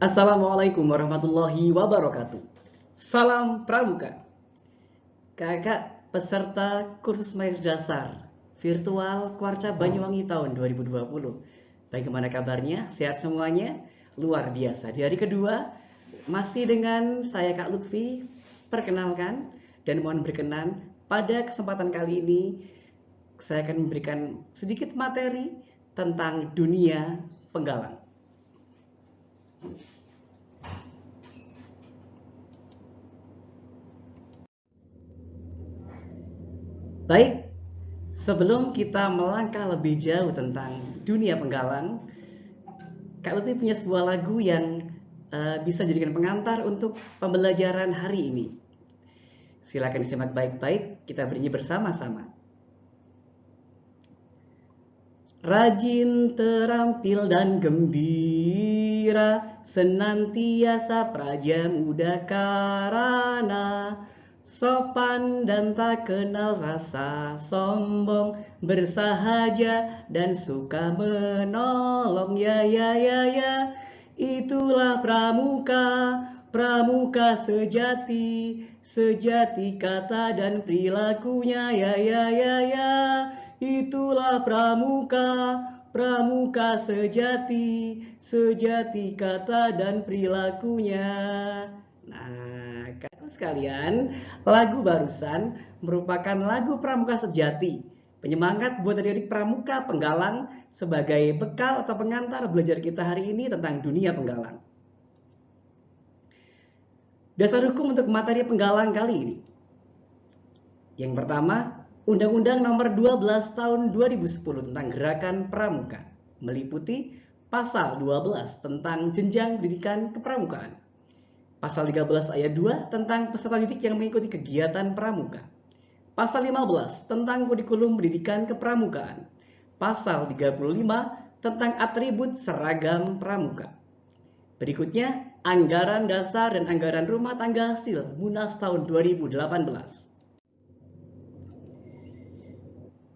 Assalamualaikum warahmatullahi wabarakatuh. Salam Pramuka. Kakak peserta kursus Mair Dasar virtual Kwarca Banyuwangi tahun 2020. Bagaimana kabarnya? Sehat semuanya? Luar biasa. Di hari kedua masih dengan saya Kak Lutfi. Perkenalkan dan mohon berkenan pada kesempatan kali ini saya akan memberikan sedikit materi tentang dunia penggalang. Baik, sebelum kita melangkah lebih jauh tentang dunia penggalang, Kak Lutfi punya sebuah lagu yang bisa dijadikan pengantar untuk pembelajaran hari ini. Silakan disimak baik-baik, kita bernyanyi bersama-sama. Rajin, terampil, dan gembira, senantiasa praja muda karana, sopan dan tak kenal rasa sombong, bersahaja dan suka menolong. Ya ya ya ya, itulah pramuka, pramuka sejati, sejati kata dan perilakunya. Ya ya ya ya, itulah pramuka, pramuka sejati, sejati kata dan perilakunya. Nah, kakak sekalian, lagu barusan merupakan lagu pramuka sejati, penyemangat buat adik-adik pramuka penggalang sebagai bekal atau pengantar belajar kita hari ini tentang dunia penggalang. Dasar hukum untuk materi penggalang kali ini. Yang pertama, Undang-Undang Nomor 12 Tahun 2010 tentang Gerakan Pramuka meliputi Pasal 12 tentang jenjang pendidikan kepramukaan, Pasal 13 ayat 2 tentang peserta didik yang mengikuti kegiatan pramuka, Pasal 15 tentang kurikulum pendidikan kepramukaan, Pasal 35 tentang atribut seragam pramuka. Berikutnya, Anggaran Dasar dan Anggaran Rumah Tangga Hasil Munas tahun 2018.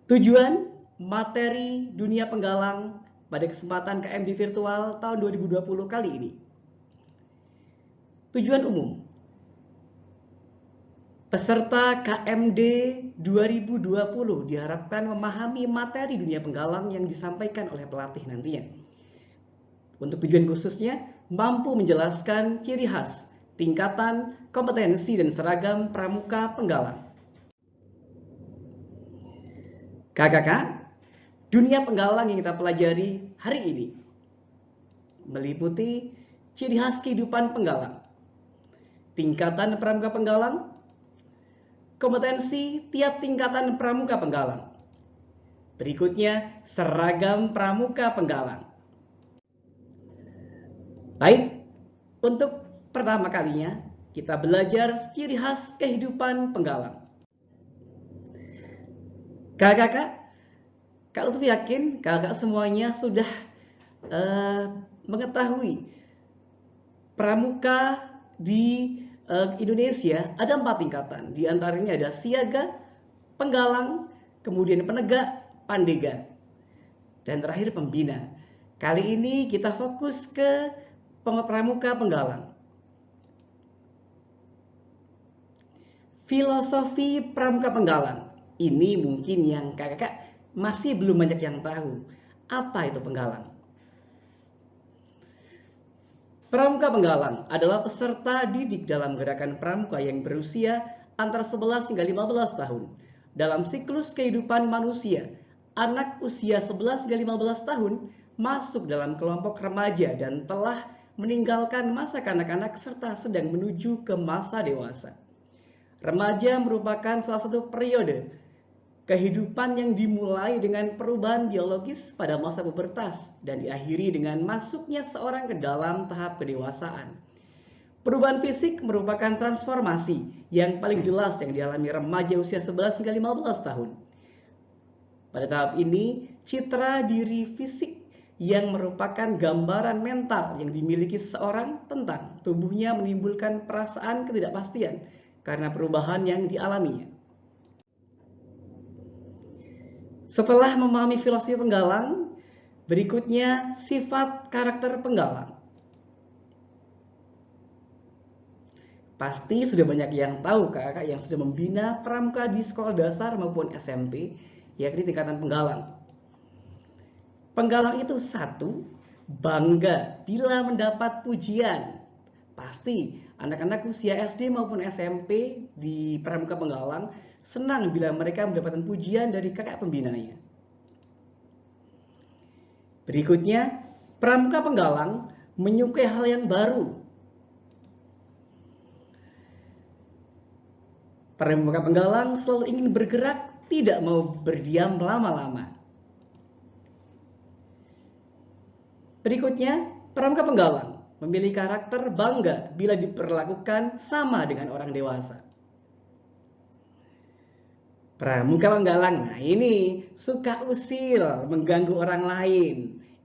Tujuan materi dunia penggalang pada kesempatan KMD virtual tahun 2020 kali ini. Tujuan umum. Peserta KMD 2020 diharapkan memahami materi dunia penggalang yang disampaikan oleh pelatih nantinya. Untuk tujuan khususnya, mampu menjelaskan ciri khas, tingkatan, kompetensi, dan seragam pramuka penggalang. Kakak, dunia penggalang yang kita pelajari hari ini meliputi ciri khas kehidupan penggalang, tingkatan pramuka penggalang, kompetensi tiap tingkatan pramuka penggalang. Berikutnya, seragam pramuka penggalang. Baik, untuk pertama kalinya kita belajar ciri khas kehidupan penggalang. Kakak, Kak Lutfi yakin kakak semuanya sudah mengetahui pramuka di Indonesia ada 4 tingkatan. Di antaranya ada siaga, penggalang, kemudian penegak, pandega, dan terakhir pembina. Kali ini kita fokus ke pramuka penggalang. Filosofi pramuka penggalang. Ini mungkin yang kakak masih belum banyak yang tahu. Apa itu penggalang? Pramuka penggalang adalah peserta didik dalam gerakan pramuka yang berusia antara 11 hingga 15 tahun. Dalam siklus kehidupan manusia, anak usia 11 hingga 15 tahun masuk dalam kelompok remaja dan telah meninggalkan masa kanak-kanak serta sedang menuju ke masa dewasa. Remaja merupakan salah satu periode kehidupan yang dimulai dengan perubahan biologis pada masa pubertas dan diakhiri dengan masuknya seorang ke dalam tahap kedewasaan. Perubahan fisik merupakan transformasi yang paling jelas yang dialami remaja usia 11 hingga 15 tahun. Pada tahap ini, citra diri fisik yang merupakan gambaran mental yang dimiliki seseorang tentang tubuhnya menimbulkan perasaan ketidakpastian karena perubahan yang dialaminya. Setelah memahami filosofi penggalang, berikutnya sifat karakter penggalang. Pasti sudah banyak yang tahu kakak yang sudah membina pramuka di sekolah dasar maupun SMP, yakni tingkatan penggalang. Penggalang itu satu, bangga bila mendapat pujian. Pasti anak-anak usia SD maupun SMP di pramuka penggalang senang bila mereka mendapatkan pujian dari kakak pembinanya. Berikutnya, pramuka penggalang menyukai hal yang baru. Pramuka penggalang selalu ingin bergerak, tidak mau berdiam lama-lama. Berikutnya, pramuka penggalang memiliki karakter bangga bila diperlakukan sama dengan orang dewasa. Pramuka penggalang, nah ini suka usil, mengganggu orang lain.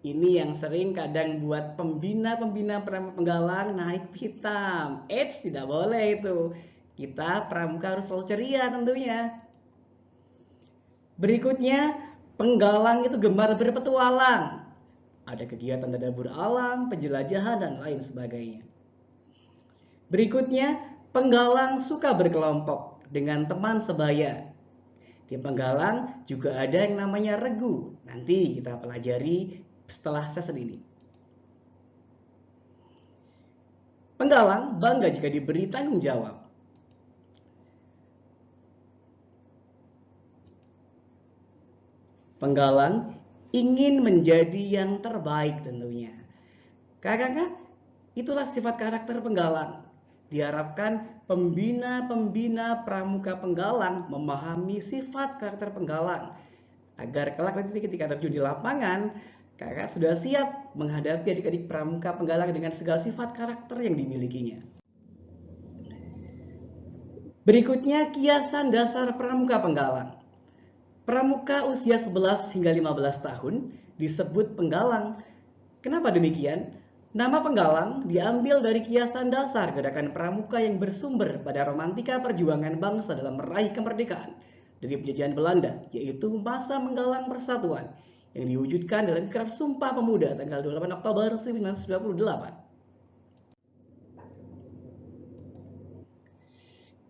Ini yang sering kadang buat pembina-pembina pramuka penggalang naik pitam. Eits, tidak boleh itu. Kita pramuka harus selalu ceria tentunya. Berikutnya, penggalang itu gemar berpetualang. Ada kegiatan tadabur alam, penjelajahan, dan lain sebagainya. Berikutnya, penggalang suka berkelompok dengan teman sebaya. Di penggalang juga ada yang namanya regu. Nanti kita pelajari setelah sesi ini. Penggalang bangga jika diberi tanggung jawab. Penggalang ingin menjadi yang terbaik tentunya. Kakak-kakak, itulah sifat karakter penggalang. Diharapkan pembina-pembina pramuka penggalang memahami sifat karakter penggalang agar kelak nanti ketika terjun di lapangan, kakak sudah siap menghadapi adik-adik pramuka penggalang dengan segala sifat karakter yang dimilikinya. Berikutnya, kiasan dasar pramuka penggalang. Pramuka usia 11 hingga 15 tahun disebut penggalang. Kenapa demikian? Nama penggalang diambil dari kiasan dasar gerakan pramuka yang bersumber pada romantika perjuangan bangsa dalam meraih kemerdekaan dari penjajahan Belanda, yaitu masa menggalang persatuan yang diwujudkan dalam Ikrar Sumpah Pemuda tanggal 28 Oktober 1928.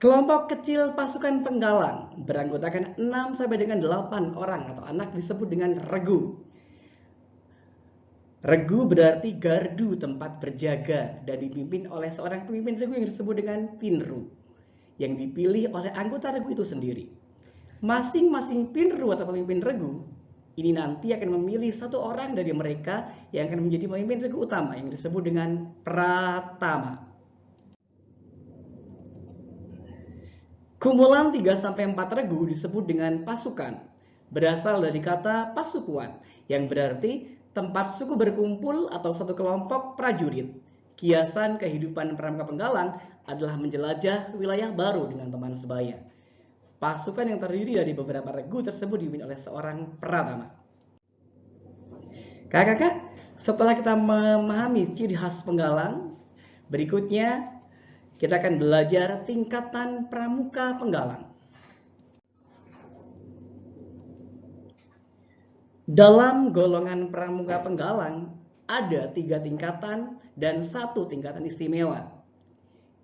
Kelompok kecil pasukan penggalang beranggotakan 6 sampai dengan 8 orang atau anak disebut dengan regu. Regu berarti gardu, tempat berjaga, dan dipimpin oleh seorang pemimpin regu yang disebut dengan pinru, yang dipilih oleh anggota regu itu sendiri. Masing-masing pinru atau pemimpin regu ini nanti akan memilih satu orang dari mereka yang akan menjadi pemimpin regu utama yang disebut dengan pratama. Kumpulan 3-4 regu disebut dengan pasukan, berasal dari kata pasukuan, yang berarti tempat suku berkumpul atau satu kelompok prajurit. Kiasan kehidupan pramuka penggalang adalah menjelajah wilayah baru dengan teman sebaya. Pasukan yang terdiri dari beberapa regu tersebut dipimpin oleh seorang pratama. Kakak-kakak, setelah kita memahami ciri khas penggalang, berikutnya kita akan belajar tingkatan pramuka penggalang. Dalam golongan pramuka penggalang ada 3 tingkatan dan 1 tingkatan istimewa,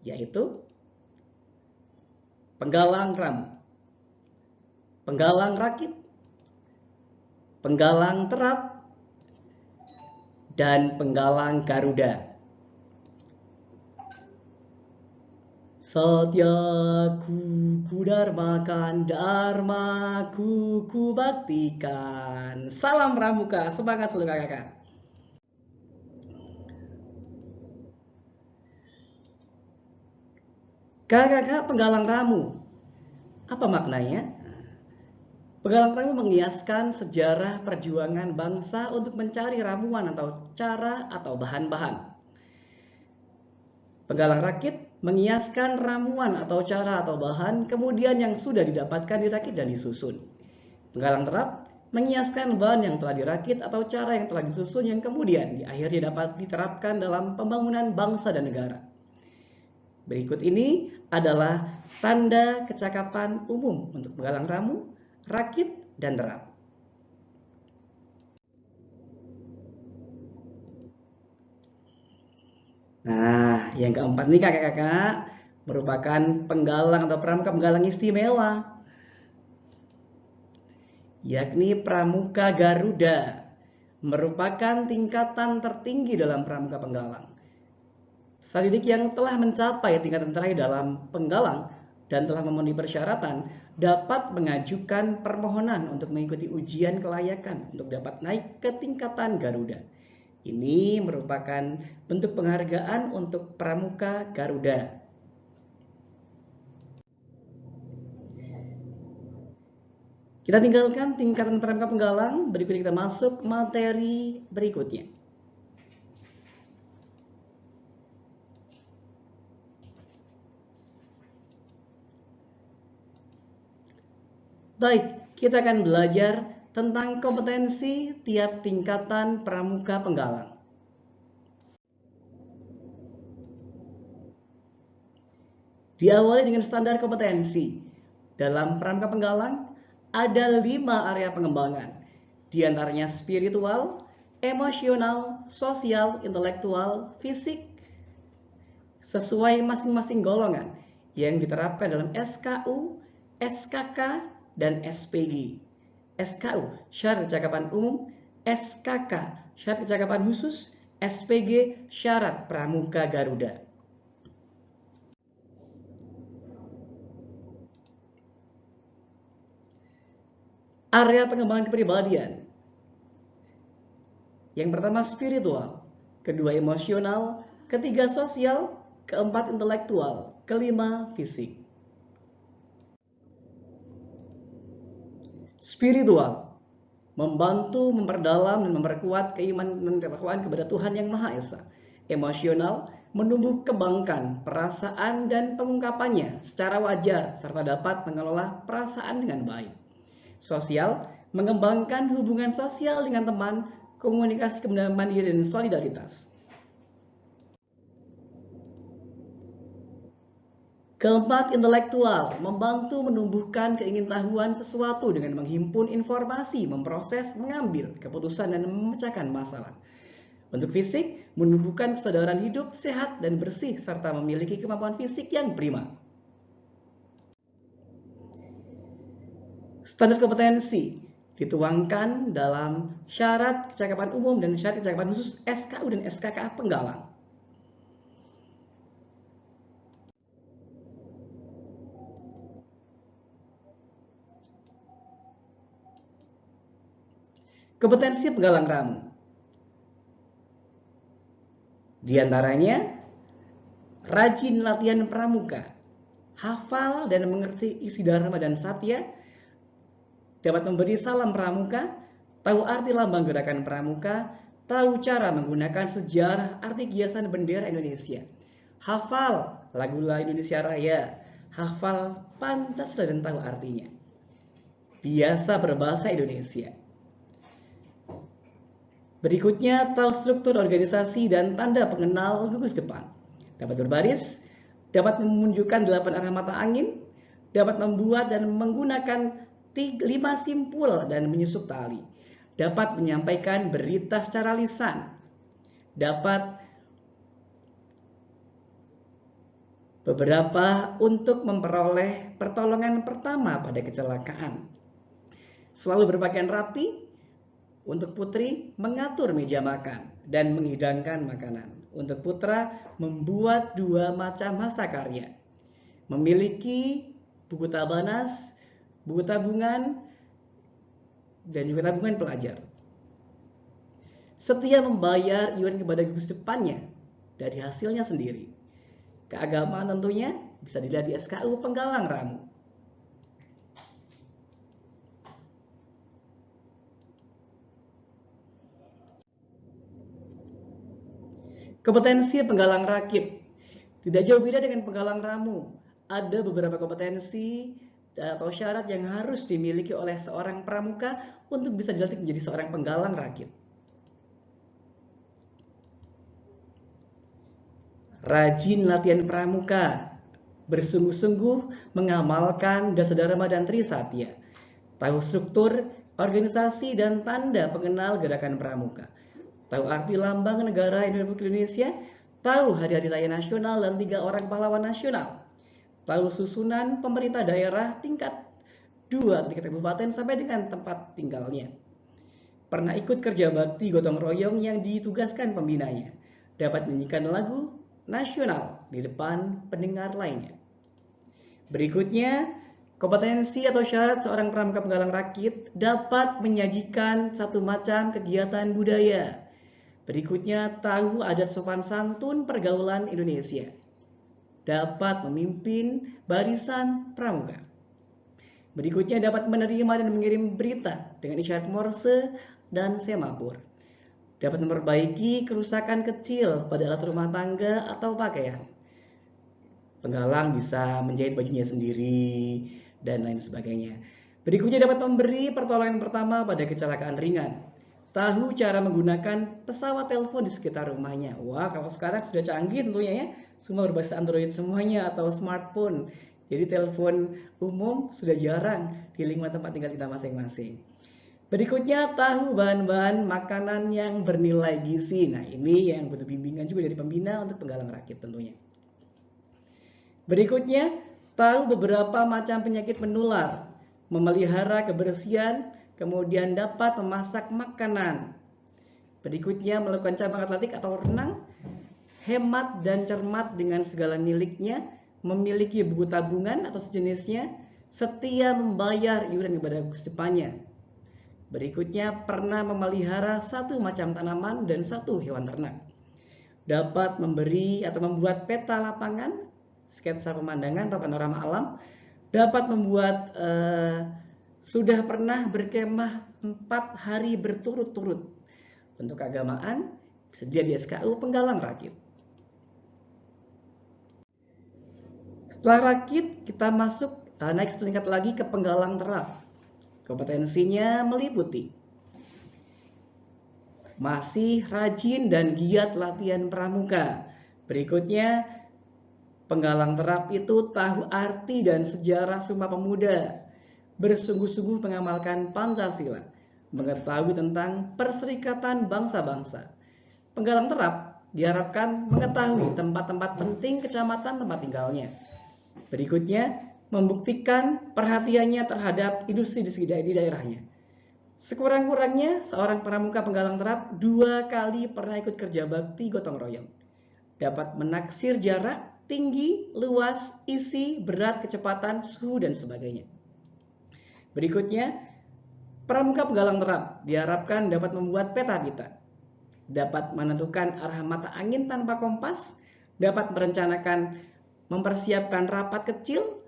yaitu penggalang ramu, penggalang rakit, penggalang terap, dan penggalang garuda. Satyaku kudarmakan, dharmaku kubaktikan. Salam pramuka, semangat selalu kakak-kakak. Kakak-kakak, penggalang ramu, apa maknanya? Penggalang ramu mengiaskan sejarah perjuangan bangsa untuk mencari ramuan atau cara atau bahan-bahan. Penggalang rakit mengiaskan ramuan atau cara atau bahan kemudian yang sudah didapatkan dirakit dan disusun. Penggalang terap mengiaskan bahan yang telah dirakit atau cara yang telah disusun yang kemudian akhirnya dapat diterapkan dalam pembangunan bangsa dan negara. Berikut ini adalah tanda kecakapan umum untuk penggalang ramu, rakit, dan terap. Nah, yang keempat nih kakak-kakak, merupakan penggalang atau pramuka penggalang istimewa, yakni Pramuka Garuda, merupakan tingkatan tertinggi dalam pramuka penggalang. Salidik yang telah mencapai tingkatan terakhir dalam penggalang dan telah memenuhi persyaratan dapat mengajukan permohonan untuk mengikuti ujian kelayakan untuk dapat naik ke tingkatan Garuda. Ini merupakan bentuk penghargaan untuk Pramuka Garuda. Kita tinggalkan tingkatan pramuka penggalang, berikutnya kita masuk materi berikutnya. Baik, kita akan belajar tentang kompetensi tiap tingkatan pramuka penggalang. Diawali dengan standar kompetensi. Dalam pramuka penggalang ada 5 area pengembangan, di antaranya spiritual, emosional, sosial, intelektual, fisik, sesuai masing-masing golongan yang diterapkan dalam SKU, SKK, dan SPG. SKU, syarat kecakapan umum, SKK, syarat kecakapan khusus, SPG, syarat Pramuka Garuda. Area pengembangan kepribadian. Yang pertama spiritual, kedua emosional, ketiga sosial, keempat intelektual, kelima fisik. Spiritual, membantu memperdalam dan memperkuat keimanan dan ketakwaan kepada Tuhan Yang Maha Esa. Emosional, menumbuh kembangkan perasaan dan pengungkapannya secara wajar serta dapat mengelola perasaan dengan baik. Sosial, mengembangkan hubungan sosial dengan teman, komunikasi mandiri dan solidaritas. Keempat, intelektual, membantu menumbuhkan keingintahuan sesuatu dengan menghimpun informasi, memproses, mengambil keputusan, dan memecahkan masalah. Untuk fisik, menumbuhkan kesadaran hidup sehat dan bersih serta memiliki kemampuan fisik yang prima. Standar kompetensi dituangkan dalam syarat kecakapan umum dan syarat kecakapan khusus SKU dan SKK penggalang. Kompetensi penggalang ramu. Di antaranya, rajin latihan pramuka, hafal dan mengerti isi dharma dan satya, dapat memberi salam pramuka, tahu arti lambang gerakan pramuka, tahu cara menggunakan sejarah arti kiasan bendera Indonesia, hafal lagu-lagu Indonesia Raya, hafal Pancasila dan tahu artinya, biasa berbahasa Indonesia. Berikutnya, tahu struktur organisasi dan tanda pengenal gugus depan, dapat berbaris, dapat menunjukkan 8 arah mata angin, dapat membuat dan menggunakan 5 simpul dan menyusup tali, dapat menyampaikan berita secara lisan, dapat beberapa untuk memperoleh pertolongan pertama pada kecelakaan, selalu berpakaian rapi. Untuk putri, mengatur meja makan dan menghidangkan makanan. Untuk putra, membuat 2 macam mastakarya, memiliki buku tabanas, buku tabungan, dan juga tabungan pelajar. Setia membayar iuran kepada gugus depannya dari hasilnya sendiri. Keagamaan tentunya bisa dilihat di SKU penggalang ramu. Kompetensi penggalang rakit. Tidak jauh beda dengan penggalang ramu. Ada beberapa kompetensi atau syarat yang harus dimiliki oleh seorang pramuka untuk bisa dilantik menjadi seorang penggalang rakit. Rajin latihan pramuka, bersungguh-sungguh mengamalkan dasa dharma dan trisatya, tahu struktur, organisasi, dan tanda pengenal gerakan pramuka, tahu arti lambang negara Indonesia, tahu hari-hari raya nasional dan 3 orang pahlawan nasional, lalu susunan pemerintah daerah tingkat 2 atau tingkat kabupaten sampai dengan tempat tinggalnya. Pernah ikut kerja bakti gotong royong yang ditugaskan pembinanya. Dapat menyanyikan lagu nasional di depan pendengar lainnya. Berikutnya, kompetensi atau syarat seorang pramuka penggalang rakit dapat menyajikan satu macam kegiatan budaya. Berikutnya, tahu adat sopan santun pergaulan Indonesia. Dapat memimpin barisan pramuka. Berikutnya, dapat menerima dan mengirim berita dengan isyarat Morse dan semafor. Dapat memperbaiki kerusakan kecil pada alat rumah tangga atau pakaian. Penggalang bisa menjahit bajunya sendiri dan lain sebagainya. Berikutnya, dapat memberi pertolongan pertama pada kecelakaan ringan. Tahu cara menggunakan pesawat telepon di sekitar rumahnya. Wah, kalau sekarang sudah canggih tentunya ya. Semua berbasis Android semuanya atau smartphone. Jadi telepon umum sudah jarang di lingkungan tempat tinggal kita masing-masing. Berikutnya, tahu bahan-bahan makanan yang bernilai gizi. Nah, ini yang butuh bimbingan juga dari pembina untuk penggalang rakit tentunya. Berikutnya, tahu beberapa macam penyakit menular, memelihara kebersihan, kemudian dapat memasak makanan. Berikutnya, melakukan cabang atletik atau renang, hemat dan cermat dengan segala miliknya, memiliki buku tabungan atau sejenisnya, setia membayar iuran kepada depannya. Berikutnya, pernah memelihara satu macam tanaman dan satu hewan ternak. Dapat memberi atau membuat peta lapangan, sketsa pemandangan atau panorama alam. Dapat membuat sudah pernah berkemah 4 hari berturut-turut. Untuk keagamaan, sedia di SKU penggalang rakit. Setelah rakit, kita masuk naik satu tingkat lagi ke penggalang terap. Kompetensinya meliputi masih rajin dan giat latihan pramuka. Berikutnya, penggalang terap itu tahu arti dan sejarah Sumpah Pemuda, bersungguh-sungguh mengamalkan Pancasila, mengetahui tentang perserikatan bangsa-bangsa. Penggalang terap diharapkan mengetahui tempat-tempat penting kecamatan tempat tinggalnya. Berikutnya, membuktikan perhatiannya terhadap industri di daerahnya. Sekurang-kurangnya, seorang pramuka penggalang terap 2 kali pernah ikut kerja bakti gotong royong. Dapat menaksir jarak, tinggi, luas, isi, berat, kecepatan, suhu, dan sebagainya. Berikutnya, pramuka penggalang terap diharapkan dapat membuat peta-peta, dapat menentukan arah mata angin tanpa kompas, dapat mempersiapkan rapat kecil,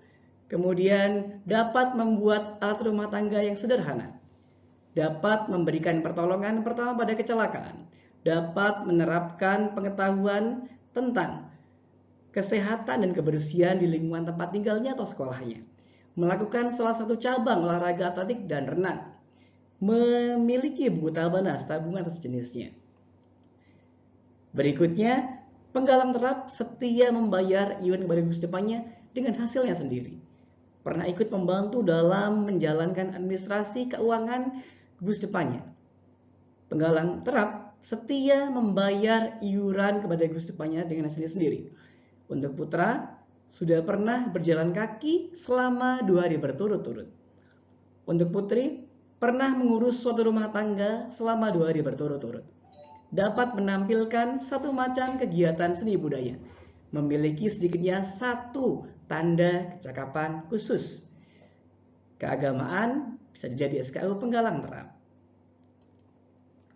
kemudian dapat membuat alat rumah tangga yang sederhana, dapat memberikan pertolongan pertama pada kecelakaan, dapat menerapkan pengetahuan tentang kesehatan dan kebersihan di lingkungan tempat tinggalnya atau sekolahnya, melakukan salah satu cabang olahraga atletik dan renang, memiliki buku tabungan atau sejenisnya. Berikutnya, penggalang terap setia membayar iuran kepada gus depannya dengan hasilnya sendiri. Pernah ikut membantu dalam menjalankan administrasi keuangan gus depannya. Penggalang terap setia membayar iuran kepada gus depannya dengan hasilnya sendiri. Untuk putra, sudah pernah berjalan kaki selama 2 hari berturut-turut. Untuk putri, pernah mengurus suatu rumah tangga selama 2 hari berturut-turut. Dapat menampilkan satu macam kegiatan seni budaya. Memiliki sedikitnya 1 tanda kecakapan khusus. Keagamaan bisa jadi SKU penggalang terap.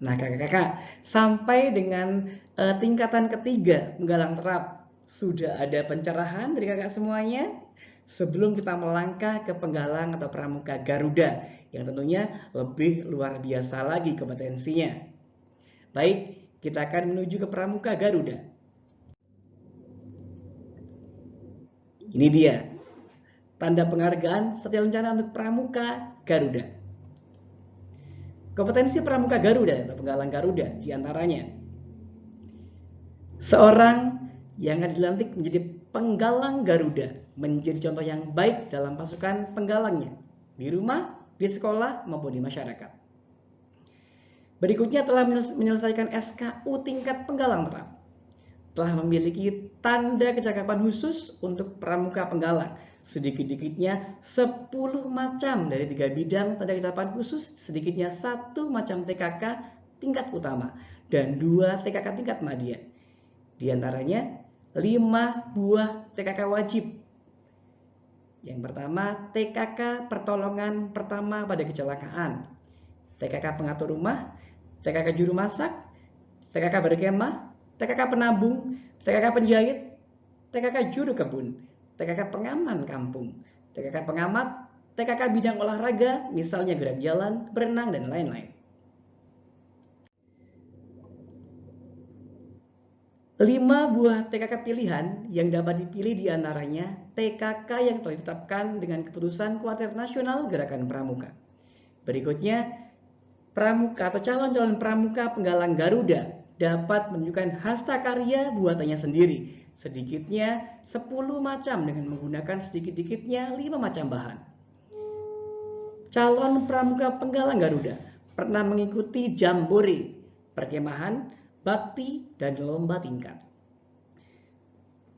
Nah kakak-kakak, sampai dengan tingkatan ketiga penggalang terap, sudah ada pencerahan dari kakak semuanya? Sebelum kita melangkah ke penggalang atau pramuka Garuda yang tentunya lebih luar biasa lagi kompetensinya. Baik, kita akan menuju ke pramuka Garuda. Ini dia tanda penghargaan Satya Lencana untuk pramuka Garuda. Kompetensi pramuka Garuda atau penggalang Garuda diantaranya seorang yang akan dilantik menjadi penggalang Garuda, menjadi contoh yang baik dalam pasukan penggalangnya di rumah, di sekolah, maupun di masyarakat. Berikutnya telah menyelesaikan SKU tingkat penggalang terap. telah memiliki tanda kecakapan khusus untuk pramuka penggalang. Sedikit-dikitnya 10 macam dari 3 bidang tanda kecakapan khusus, sedikitnya 1 macam TKK tingkat utama dan 2 TKK tingkat madya. Di antaranya 5 buah TKK wajib. Yang pertama, TKK pertolongan pertama pada kecelakaan, TKK pengatur rumah, TKK juru masak, TKK berkemah, TKK penabung, TKK penjahit, TKK juru kebun, TKK pengaman kampung, TKK pengamat, TKK bidang olahraga, misalnya gerak jalan, berenang, dan lain-lain. 5 buah TKK pilihan yang dapat dipilih diantaranya TKK yang telah ditetapkan dengan keputusan Kuartir Nasional Gerakan Pramuka. Berikutnya, pramuka atau calon-calon pramuka penggalang Garuda dapat menunjukkan hasta karya buatannya sendiri, sedikitnya 10 macam dengan menggunakan sedikit-dikitnya 5 macam bahan. Calon pramuka penggalang Garuda pernah mengikuti jambore, perkemahan, bakti, dan lomba tingkat.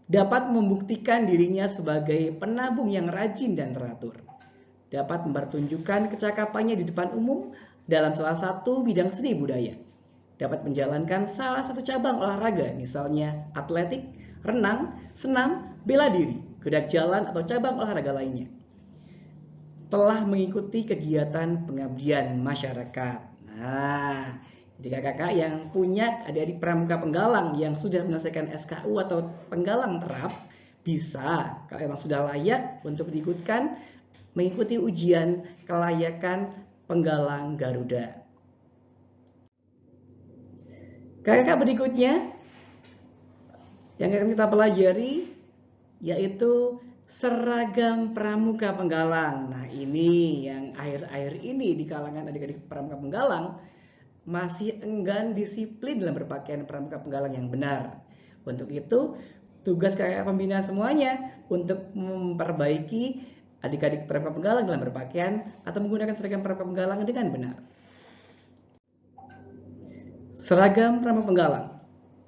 Dapat membuktikan dirinya sebagai penabung yang rajin dan teratur. Dapat mempertunjukkan kecakapannya di depan umum dalam salah satu bidang seni budaya. Dapat menjalankan salah satu cabang olahraga, misalnya atletik, renang, senam, bela diri, gerak jalan, atau cabang olahraga lainnya. Telah mengikuti kegiatan pengabdian masyarakat. Nah, jadi kakak-kakak yang punya adik-adik pramuka penggalang yang sudah menyelesaikan SKU atau penggalang terap, bisa, kalau memang sudah layak untuk diikutkan, mengikuti ujian kelayakan penggalang Garuda. Kakak-kakak berikutnya yang akan kita pelajari yaitu seragam pramuka penggalang. Nah, ini yang akhir-akhir ini di kalangan adik-adik pramuka penggalang masih enggan disiplin dalam berpakaian pramuka penggalang yang benar. Untuk itu, tugas kakak pembina semuanya untuk memperbaiki adik-adik pramuka penggalang dalam berpakaian atau menggunakan seragam pramuka penggalang dengan benar. Seragam pramuka penggalang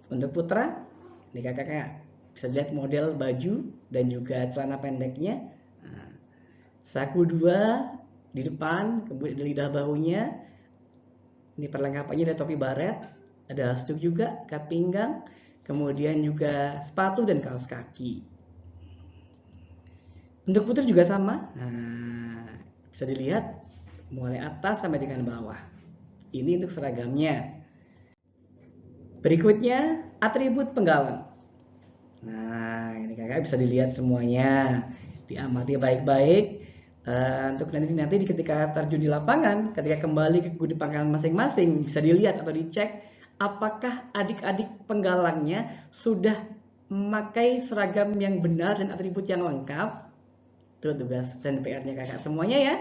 untuk putra, ini kakak bisa lihat model baju dan juga celana pendeknya. Nah, saku 2 di depan, kemudian ada lidah bahunya. Ini perlengkapannya, ada topi baret, ada hasduk juga, ikat pinggang, kemudian juga sepatu dan kaos kaki. Untuk putri juga sama. Nah, bisa dilihat mulai atas sampai dengan bawah. Ini untuk seragamnya. Berikutnya, atribut penggalang. Nah, ini kakak bisa dilihat semuanya. Diamati baik-baik. Untuk nanti ketika terjun di lapangan, ketika kembali ke gudang pangkalan masing-masing, bisa dilihat atau dicek apakah adik-adik penggalangnya sudah memakai seragam yang benar dan atribut yang lengkap. Itu tugas dan PR-nya kakak semuanya ya.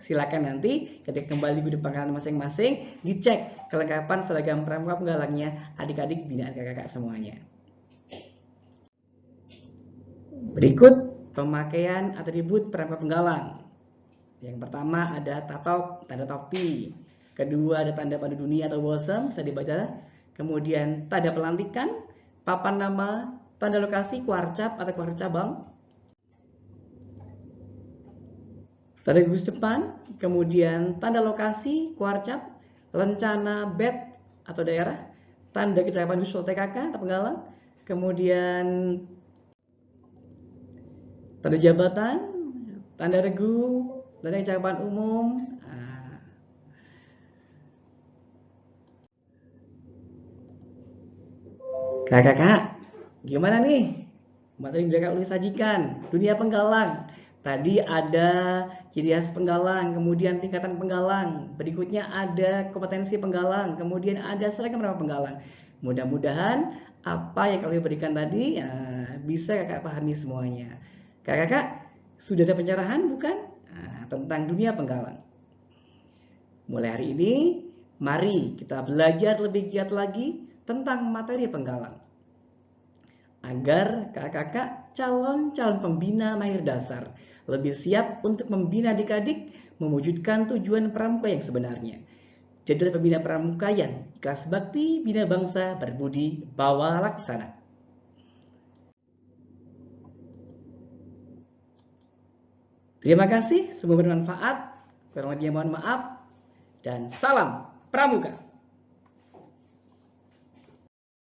Silakan nanti ketika kembali gudang pangkalan masing-masing, dicek kelengkapan seragam pramuka penggalangnya adik-adik binaan kakak semuanya. Berikut pemakaian atribut pramuka penggalang. Yang pertama ada tatop, tanda topi. Kedua ada tanda pada dunia atau bosem, bisa dibaca. Kemudian tanda pelantikan, papan nama, tanda lokasi, kuarcap atau kuarcabang. Tanda gugus depan, kemudian tanda lokasi, kuarcap, rencana bed atau daerah, tanda kecakapan khusus TKK atau penggalang, kemudian tanda jabatan, tanda regu, tanda kecakapan umum. Kakak, gimana nih materi yang kakak udah sajikan? Dunia penggalang. Tadi ada ciri khas penggalang, kemudian tingkatan penggalang, berikutnya ada kompetensi penggalang, kemudian ada seragam pramuka penggalang. Mudah-mudahan apa yang kalian berikan tadi bisa kakak pahami semuanya. Kakak sudah ada pencerahan bukan? Tentang dunia penggalang. Mulai hari ini, mari kita belajar lebih giat lagi tentang materi penggalang. Agar kakak-kakak calon-calon pembina mahir dasar lebih siap untuk membina adik-adik mewujudkan tujuan pramuka yang sebenarnya. Jadilah pembina pramuka yang ikhlas bakti, bina bangsa, berbudi, bawa laksana. Terima kasih, semoga bermanfaat. Kurang lebihnya mohon maaf. Dan salam Pramuka.